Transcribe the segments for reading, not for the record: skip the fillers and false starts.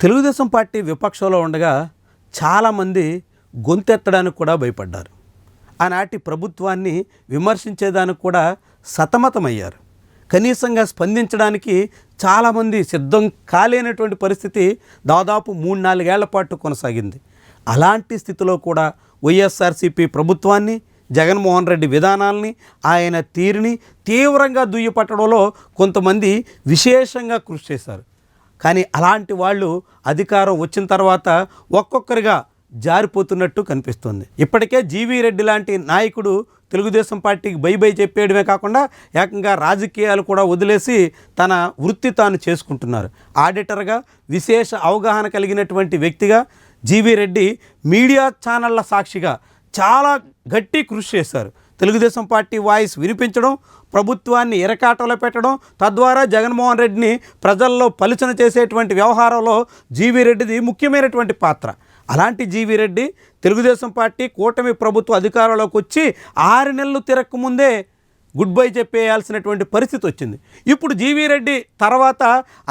Telugu Desam party విపక్షంలో ఉండగా చాలామంది గొంతెత్తడానికి కూడా భయపడ్డారు. ఆనాటి ప్రభుత్వాన్ని విమర్శించేదానికి కూడా సతమతమయ్యారు. కనీసంగా స్పందించడానికి చాలామంది సిద్ధం కాలేనటువంటి పరిస్థితి దాదాపు 3-4 ఏళ్ల పాటు కొనసాగింది. అలాంటి స్థితిలో కూడా వైఎస్ఆర్సీపీ ప్రభుత్వాన్ని, జగన్మోహన్ రెడ్డి విధానాల్ని, ఆయన తీరుని తీవ్రంగా దుయ్యపట్టడంలో కొంతమంది విశేషంగా కృషి చేశారు. కానీ అలాంటి వాళ్ళు అధికారం వచ్చిన తర్వాత ఒక్కొక్కరిగా జారిపోతున్నట్టు కనిపిస్తుంది. ఇప్పటికే జీవీ రెడ్డి లాంటి నాయకుడు తెలుగుదేశం పార్టీకి బై చెప్పేయడమే కాకుండా ఏకంగా రాజకీయాలు కూడా వదిలేసి తన వృత్తి తాను చేసుకుంటున్నారు. ఆడిటర్గా విశేష అవగాహన కలిగినటువంటి వ్యక్తిగా జీవీ రెడ్డి మీడియా ఛానళ్ల సాక్షిగా చాలా గట్టి కృషి చేశారు. తెలుగుదేశం పార్టీ వాయిస్ వినిపించడం, ప్రభుత్వాన్ని ఇరకాటంలో పెట్టడం, తద్వారా జగన్మోహన్ రెడ్డిని ప్రజల్లో పలుచన చేసేటువంటి వ్యవహారంలో జీవీ రెడ్డిది ముఖ్యమైనటువంటి పాత్ర. అలాంటి జీవీ రెడ్డి తెలుగుదేశం పార్టీ కూటమి ప్రభుత్వ అధికారంలోకి వచ్చి 6 నెలలు తిరగకముందే గుడ్ బై చెప్పేయాల్సినటువంటి పరిస్థితి వచ్చింది. ఇప్పుడు జీవీ రెడ్డి తర్వాత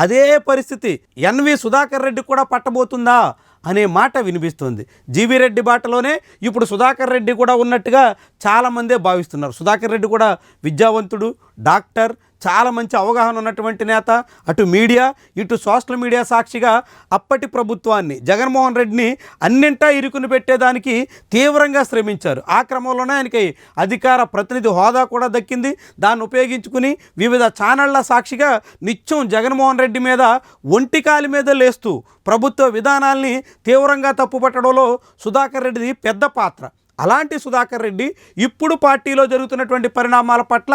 అదే పరిస్థితి ఎన్వి సుధాకర్ రెడ్డి కూడా పట్టబోతుందా అనే మాట వినిపిస్తుంది. జీవీ రెడ్డి బాటలోనే ఇప్పుడు సుధాకర్ రెడ్డి కూడా ఉన్నట్టుగా చాలామందే భావిస్తున్నారు. సుధాకర్ రెడ్డి కూడా విద్యావంతుడు, డాక్టర్, చాలా మంచి అవగాహన ఉన్నటువంటి నేత. అటు మీడియా, ఇటు సోషల్ మీడియా సాక్షిగా అప్పటి ప్రభుత్వాన్ని, జగన్మోహన్ రెడ్డిని అన్నింటా ఇరుకుని పెట్టేదానికి తీవ్రంగా శ్రమించారు. ఆ క్రమంలోనే ఆయనకి అధికార ప్రతినిధి హోదా కూడా దక్కింది. దాన్ని ఉపయోగించుకుని వివిధ ఛానళ్ల సాక్షిగా నిత్యం జగన్మోహన్ రెడ్డి మీద ఒంటికాలి మీద లేస్తూ ప్రభుత్వ విధానాల్ని తీవ్రంగా తప్పుపట్టడంలో సుధాకర్ రెడ్డిది పెద్ద పాత్ర. అలాంటి సుధాకర్ రెడ్డి ఇప్పుడు పార్టీలో జరుగుతున్నటువంటి పరిణామాల పట్ల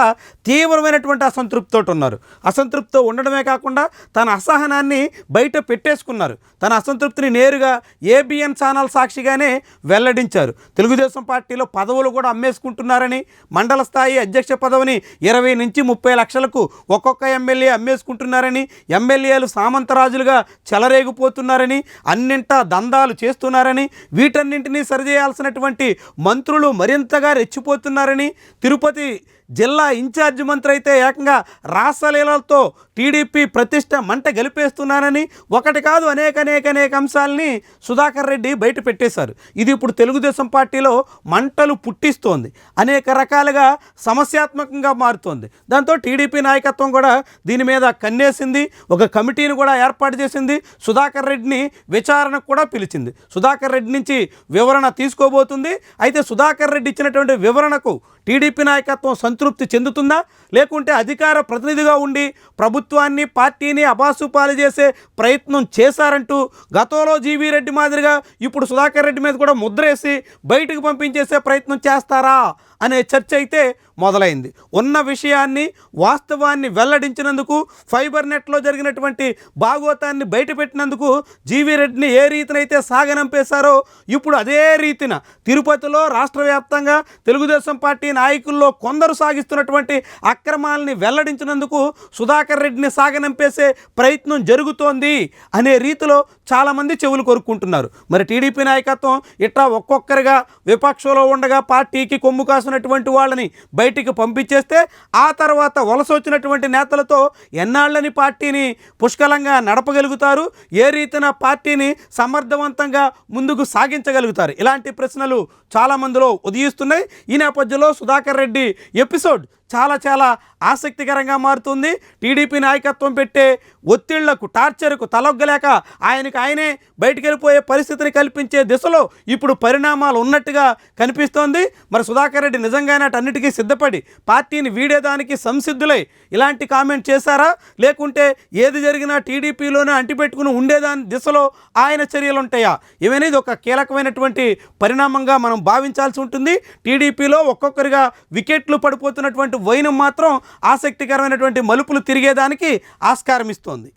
తీవ్రమైనటువంటి అసంతృప్తితో ఉన్నారు. అసంతృప్తితో ఉండడమే కాకుండా తన అసహనాన్ని బయట పెట్టేసుకున్నారు. తన అసంతృప్తిని నేరుగా ఏబిఎన్ ఛానల్ సాక్షిగానే వెల్లడించారు. తెలుగుదేశం పార్టీలో పదవులు కూడా అమ్మేసుకుంటున్నారని, మండల స్థాయి అధ్యక్ష పదవిని 20 నుంచి 30 లక్షలకు ఒక్కొక్క ఎమ్మెల్యే అమ్మేసుకుంటున్నారని, ఎమ్మెల్యేలు సామంతరాజులుగా చెలరేగిపోతున్నారని, అన్నింటా దందాలు చేస్తున్నారని, వీటన్నింటినీ సరిచేయాల్సినటువంటి మంత్రులు మరింతగా రెచ్చిపోతున్నారని, తిరుపతి జిల్లా ఇన్ఛార్జ్ మంత్రి అయితే ఏకంగా రాసలీలలతో టీడీపీ ప్రతిష్ట మంట గలిపేస్తున్నారని, ఒకటి కాదు అనేక అంశాలని సుధాకర్ రెడ్డి బయట పెట్టేశారు. ఇది ఇప్పుడు తెలుగుదేశం పార్టీలో మంటలు పుట్టిస్తోంది, అనేక రకాలుగా సమస్యాత్మకంగా మారుతోంది. దాంతో టీడీపీ నాయకత్వం కూడా దీని మీద కన్నేసింది. ఒక కమిటీని కూడా ఏర్పాటు చేసింది. సుధాకర్ రెడ్డిని విచారణకు కూడా పిలిచింది. సుధాకర్ రెడ్డి నుంచి వివరణ తీసుకోబోతుంది. అయితే సుధాకర్ రెడ్డి ఇచ్చినటువంటి వివరణకు టీడీపీ నాయకత్వం సంతృప్తి చెందుతుందా, లేకుంటే అధికార ప్రతినిధిగా ఉండి ప్రభుత్వాన్ని, పార్టీని అబాసుపాలు చేసే ప్రయత్నం చేశారంటూ గతంలో జీవీ రెడ్డి మాదిరిగా ఇప్పుడు సుధాకర్ రెడ్డి మీద కూడా ముద్రేసి బయటకు పంపించేసే ప్రయత్నం చేస్తారా అనే చర్చ అయితే మొదలైంది. ఉన్న విషయాన్ని, వాస్తవాన్ని వెల్లడించినందుకు, ఫైబర్ నెట్లో జరిగినటువంటి భాగోతాన్ని బయటపెట్టినందుకు జీవీ రెడ్డిని ఏ రీతినైతే సాగనంపేశారో ఇప్పుడు అదే రీతిన తిరుపతిలో రాష్ట్ర వ్యాప్తంగా తెలుగుదేశం పార్టీ నాయకుల్లో కొందరు సాగిస్తున్నటువంటి అక్రమాలని వెల్లడించినందుకు సుధాకర్ రెడ్డిని సాగనంపేసే ప్రయత్నం జరుగుతోంది అనే రీతిలో చాలామంది చెవులు కొరుక్కుంటున్నారు. మరి టీడీపీ నాయకత్వం ఇట్లా ఒక్కొక్కరిగా విపక్షంలో ఉండగా పార్టీకి కొమ్ము కాసినటువంటి వాళ్ళని బయటికి పంపించేస్తే ఆ తర్వాత వలస వచ్చినటువంటి నేతలతో ఎన్నాళ్ళని పార్టీని పుష్కలంగా నడపగలుగుతారు, ఏ రీతిన పార్టీని సమర్థవంతంగా ముందుకు సాగించగలుగుతారు? ఇలాంటి ప్రశ్నలు చాలామందిలో ఉదయిస్తున్నాయి. ఈ నేపథ్యంలో సుధాకర్ రెడ్డి ఎపిసోడ్ చాలా ఆసక్తికరంగా మారుతుంది. టీడీపీ నాయకత్వం పెట్టే ఒత్తిళ్లకు, టార్చర్కు తలొగ్గలేక ఆయనే బయటికి వెళ్ళిపోయే పరిస్థితిని కల్పించే దిశలో ఇప్పుడు పరిణామాలు ఉన్నట్టుగా కనిపిస్తోంది. మరి సుధాకర్ రెడ్డి నిజంగానే అన్నిటికీ సిద్ధపడి పార్టీని వీడేదానికి సంసిద్ధులై ఇలాంటి కామెంట్ చేశారా, లేకుంటే ఏది జరిగినా టీడీపీలోనే అంటిపెట్టుకుని ఉండేదాని దిశలో ఆయన చర్యలు ఉంటాయా? ఇవనేది ఒక కీలకమైనటువంటి పరిణామంగా మనం భావించాల్సి ఉంటుంది. టీడీపీలో ఒక్కొక్కరిగా వికెట్లు పడిపోతున్నటువంటి వైనం మాత్రం ఆసక్తికరమైనటువంటి మలుపులు తిరిగేదానికి ఆస్కారం ఇస్తోంది.